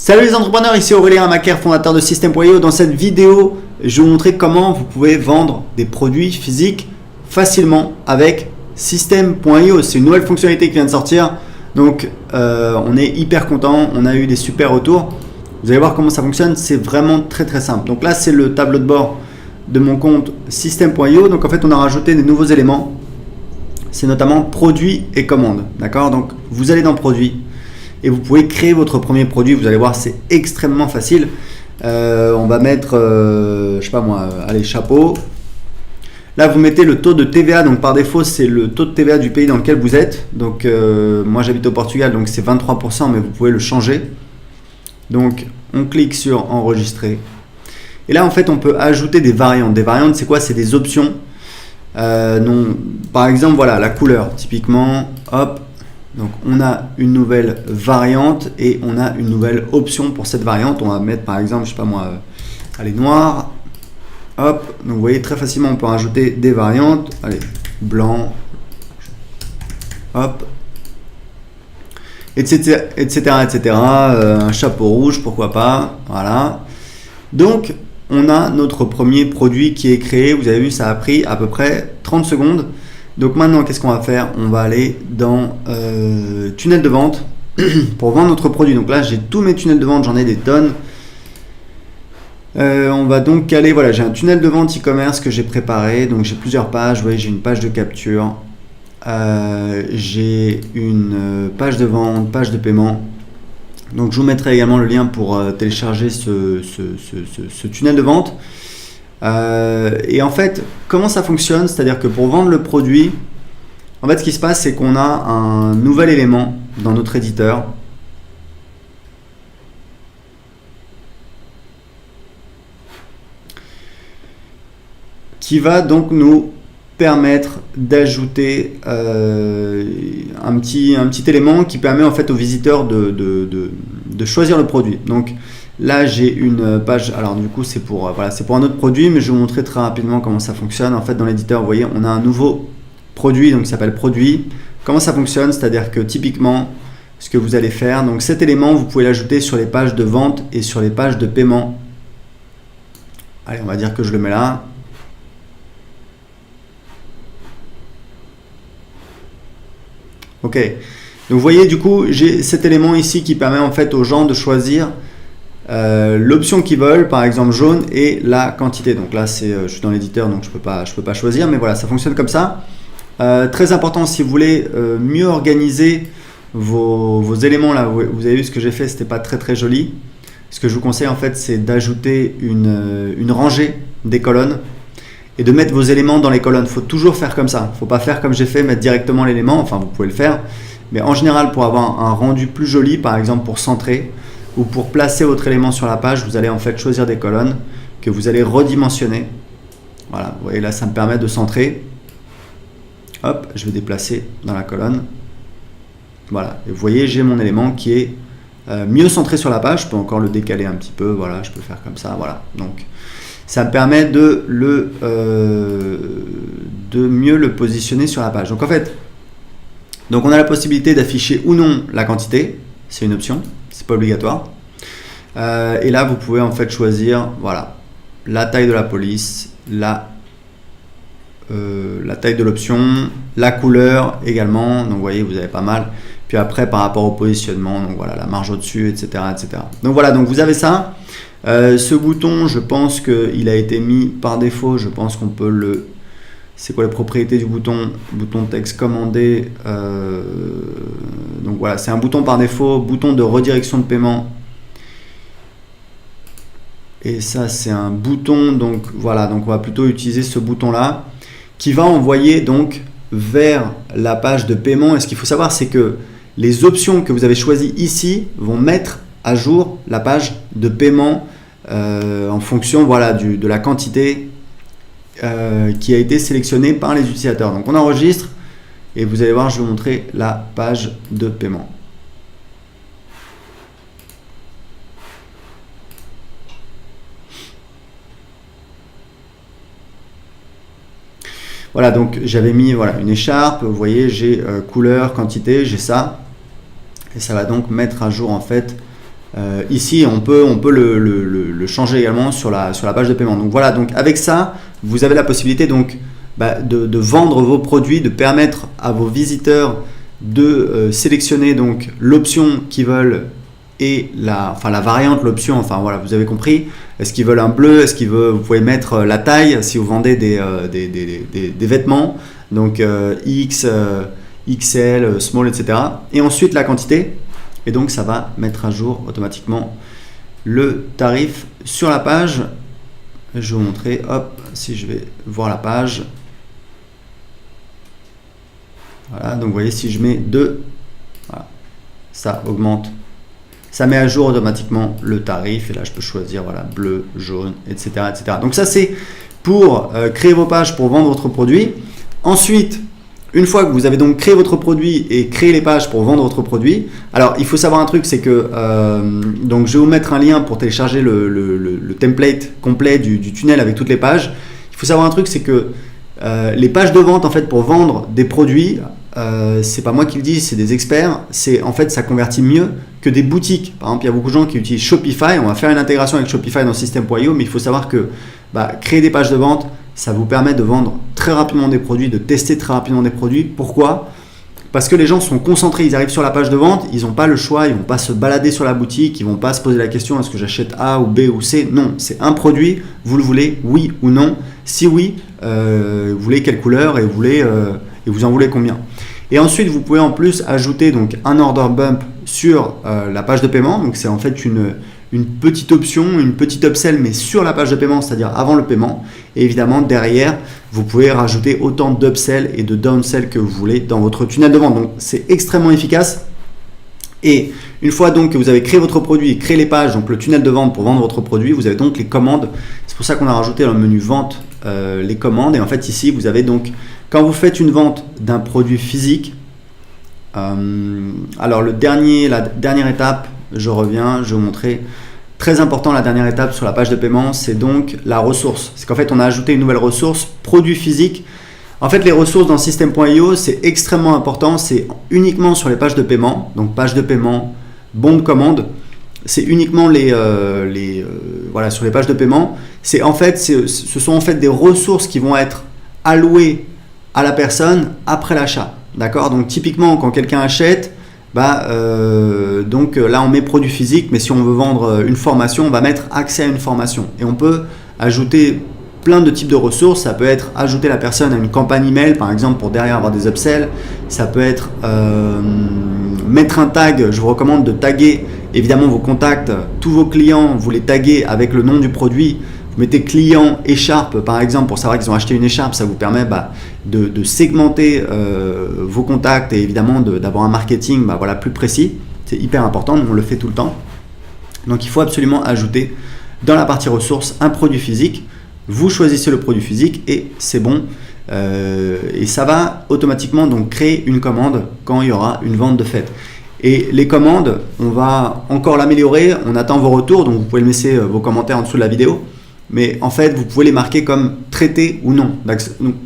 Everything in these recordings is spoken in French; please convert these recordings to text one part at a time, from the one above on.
Salut les entrepreneurs, ici Aurélien Amaker, fondateur de System.io. Dans cette vidéo, je vais vous montrer comment vous pouvez vendre des produits physiques facilement avec System.io. C'est une nouvelle fonctionnalité qui vient de sortir, donc on est hyper content, on a eu des super retours. Vous allez voir comment ça fonctionne, c'est vraiment très simple. Donc là, c'est le tableau de bord de mon compte System.io. Donc en fait, on a rajouté des nouveaux éléments. C'est notamment produits et commandes. D'accord? Donc vous allez dans produits et vous pouvez créer votre premier produit. Vous allez voir, c'est extrêmement facile. On va mettre, je sais pas moi, allez, chapeau. Là, vous mettez le taux de TVA. Donc par défaut, c'est le taux de TVA du pays dans lequel vous êtes. Donc moi, j'habite au Portugal, donc c'est 23%, mais vous pouvez le changer. Donc on clique sur enregistrer. Et là, en fait, on peut ajouter des variantes. Des variantes, c'est quoi? C'est des options. Non, par exemple, voilà, la couleur, typiquement, hop, donc on a une nouvelle variante et on a une nouvelle option pour cette variante. On va mettre par exemple, je sais pas moi, allez, noir, hop, donc vous voyez très facilement on peut rajouter des variantes, allez, blanc, hop, etc. Un chapeau rouge, pourquoi pas, voilà. Donc on a notre premier produit qui est créé. Vous avez vu, ça a pris à peu près 30 secondes. Donc maintenant, qu'est-ce qu'on va faire? On va aller dans tunnel de vente pour vendre notre produit. Donc là, j'ai tous mes tunnels de vente, j'en ai des tonnes. On va donc caler, voilà, j'ai un tunnel de vente e-commerce que j'ai préparé. Donc j'ai plusieurs pages. Vous voyez, j'ai une page de capture, j'ai une page de vente, page de paiement. Donc je vous mettrai également le lien pour télécharger ce tunnel de vente. Et en fait, comment ça fonctionne? C'est-à-dire que pour vendre le produit, en fait, ce qui se passe, c'est qu'on a un nouvel élément dans notre éditeur. Qui va donc nous permettre d'ajouter un petit élément qui permet en fait aux visiteurs de choisir le produit. Donc là, j'ai une page, alors du coup c'est pour, voilà, c'est pour un autre produit, mais je vais vous montrer très rapidement comment ça fonctionne. En fait, dans l'éditeur, vous voyez, on a un nouveau produit, donc qui s'appelle produit. Comment ça fonctionne? C'est-à-dire que typiquement, ce que vous allez faire, donc cet élément, vous pouvez l'ajouter sur les pages de vente et sur les pages de paiement. Allez, on va dire que je le mets là. Ok, donc vous voyez, du coup, j'ai cet élément ici qui permet en fait aux gens de choisir l'option qu'ils veulent, par exemple jaune, et la quantité. Donc là, je suis dans l'éditeur, donc je peux pas choisir, mais voilà, ça fonctionne comme ça. Très important, si vous voulez mieux organiser vos éléments, là, vous avez vu ce que j'ai fait, c'était pas très joli. Ce que je vous conseille en fait, c'est d'ajouter une rangée des colonnes et de mettre vos éléments dans les colonnes. Il faut toujours faire comme ça. Il ne faut pas faire comme j'ai fait, mettre directement l'élément. Enfin, vous pouvez le faire. Mais en général, pour avoir un rendu plus joli, par exemple pour centrer ou pour placer votre élément sur la page, vous allez en fait choisir des colonnes que vous allez redimensionner. Voilà, vous voyez là, ça me permet de centrer. Hop, je vais déplacer dans la colonne. Voilà, et vous voyez, j'ai mon élément qui est mieux centré sur la page. Je peux encore le décaler un petit peu. Voilà, je peux faire comme ça. Voilà, donc ça me permet de mieux le positionner sur la page. Donc en fait, donc on a la possibilité d'afficher ou non la quantité, c'est une option, c'est pas obligatoire. Et là, vous pouvez en fait choisir, voilà, la taille de la police, la taille de l'option, la couleur également. Donc vous voyez, vous avez pas mal. Puis après, par rapport au positionnement, donc voilà, la marge au-dessus, etc. Donc voilà, donc vous avez ça. Ce bouton, je pense qu'il a été mis par défaut. Je pense qu'on peut le... C'est quoi les propriétés du bouton? Bouton texte commandé. Donc voilà, c'est un bouton par défaut. Bouton de redirection de paiement. Et ça, c'est un bouton. Donc voilà, donc on va plutôt utiliser ce bouton-là qui va envoyer donc vers la page de paiement. Et ce qu'il faut savoir, c'est que les options que vous avez choisies ici vont mettre à jour la page de paiement en fonction, voilà, de la quantité qui a été sélectionnée par les utilisateurs. Donc on enregistre et vous allez voir, je vais vous montrer la page de paiement. Voilà, donc j'avais mis, voilà, une écharpe, vous voyez, j'ai couleur, quantité, j'ai ça. Et ça va donc mettre à jour en fait Ici, on peut le changer également sur la page de paiement. Donc voilà, donc avec ça, vous avez la possibilité donc, de vendre vos produits, de permettre à vos visiteurs de sélectionner donc l'option qu'ils veulent et la variante, l'option, enfin voilà, vous avez compris. Est-ce qu'ils veulent un bleu? Est-ce qu'ils veulent, vous pouvez mettre la taille si vous vendez des vêtements, donc X, XL, small, etc. Et ensuite la quantité. Et donc ça va mettre à jour automatiquement le tarif sur la page. Je vais vous montrer, hop, si je vais voir la page. Voilà, donc vous voyez, si je mets 2, voilà, ça augmente. Ça met à jour automatiquement le tarif. Et là, je peux choisir voilà, bleu, jaune, etc., etc. Donc ça, c'est pour créer vos pages pour vendre votre produit. Ensuite, une fois que vous avez donc créé votre produit et créé les pages pour vendre votre produit, alors il faut savoir un truc, c'est que donc je vais vous mettre un lien pour télécharger le template complet du tunnel avec toutes les pages. Il faut savoir un truc, c'est que les pages de vente en fait pour vendre des produits, c'est pas moi qui le dis, c'est des experts. C'est en fait ça convertit mieux que des boutiques. Par exemple, il y a beaucoup de gens qui utilisent Shopify. On va faire une intégration avec Shopify dans System.io, mais il faut savoir que créer des pages de vente, ça vous permet de vendre très rapidement des produits, de tester très rapidement des produits. Pourquoi? Parce que les gens sont concentrés, ils arrivent sur la page de vente, ils n'ont pas le choix, ils ne vont pas se balader sur la boutique, ils ne vont pas se poser la question est-ce que j'achète A ou B ou C? Non, c'est un produit, vous le voulez, oui ou non? Si oui, vous voulez quelle couleur et vous en voulez combien? Et ensuite, vous pouvez en plus ajouter donc un order bump sur la page de paiement. Donc c'est en fait une petite option, une petite upsell, mais sur la page de paiement, c'est-à-dire avant le paiement. Et évidemment, derrière, vous pouvez rajouter autant d'upsell et de downsell que vous voulez dans votre tunnel de vente. Donc, c'est extrêmement efficace. Et une fois donc que vous avez créé votre produit, créé les pages, donc le tunnel de vente pour vendre votre produit, vous avez donc les commandes. C'est pour ça qu'on a rajouté dans le menu vente les commandes. Et en fait, ici, vous avez donc, quand vous faites une vente d'un produit physique, alors la dernière étape, je reviens, je vais vous montrer. Très important, la dernière étape sur la page de paiement, c'est donc la ressource. C'est qu'en fait, on a ajouté une nouvelle ressource, produit physique. En fait, les ressources dans System.io, c'est extrêmement important. C'est uniquement sur les pages de paiement. Donc, page de paiement, bon de commande. C'est uniquement voilà, sur les pages de paiement. Ce sont en fait des ressources qui vont être allouées à la personne après l'achat. D'accord? Donc, typiquement, quand quelqu'un achète, donc là on met produit physique, mais si on veut vendre une formation, on va mettre accès à une formation. Et on peut ajouter plein de types de ressources. Ça peut être ajouter la personne à une campagne email, par exemple, pour derrière avoir des upsells. Ça peut être mettre un tag. Je vous recommande de taguer évidemment vos contacts, tous vos clients, vous les taguez avec le nom du produit. Vous mettez client écharpe par exemple pour savoir qu'ils ont acheté une écharpe. Ça vous permet de segmenter vos contacts et évidemment d'avoir un marketing voilà, plus précis. C'est hyper important, on le fait tout le temps. Donc il faut absolument ajouter dans la partie ressources un produit physique. Vous choisissez le produit physique et c'est bon. Et ça va automatiquement donc créer une commande quand il y aura une vente de fait. Et les commandes, on va encore l'améliorer. On attend vos retours, donc vous pouvez laisser vos commentaires en dessous de la vidéo. Mais en fait, vous pouvez les marquer comme traités ou non.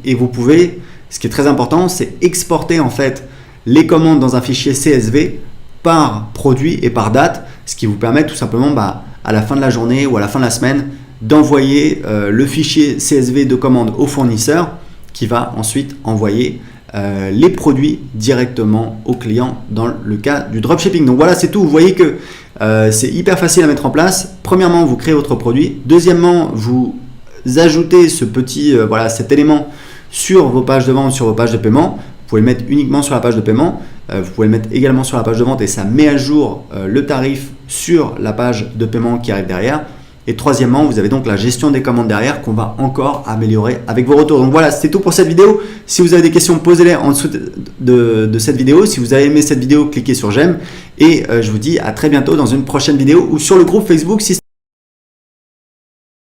Et vous pouvez, ce qui est très important, c'est exporter en fait les commandes dans un fichier CSV par produit et par date, ce qui vous permet tout simplement à la fin de la journée ou à la fin de la semaine d'envoyer le fichier CSV de commande au fournisseur qui va ensuite envoyer les produits directement au client dans le cas du dropshipping. Donc voilà, c'est tout. Vous voyez que c'est hyper facile à mettre en place. Premièrement, vous créez votre produit. Deuxièmement, vous ajoutez cet élément sur vos pages de vente, sur vos pages de paiement. Vous pouvez le mettre uniquement sur la page de paiement. Vous pouvez le mettre également sur la page de vente et ça met à jour le tarif sur la page de paiement qui arrive derrière. Et troisièmement, vous avez donc la gestion des commandes derrière qu'on va encore améliorer avec vos retours. Donc voilà, c'était tout pour cette vidéo. Si vous avez des questions, posez-les en dessous de cette vidéo. Si vous avez aimé cette vidéo, cliquez sur j'aime. Et je vous dis à très bientôt dans une prochaine vidéo ou sur le groupe Facebook.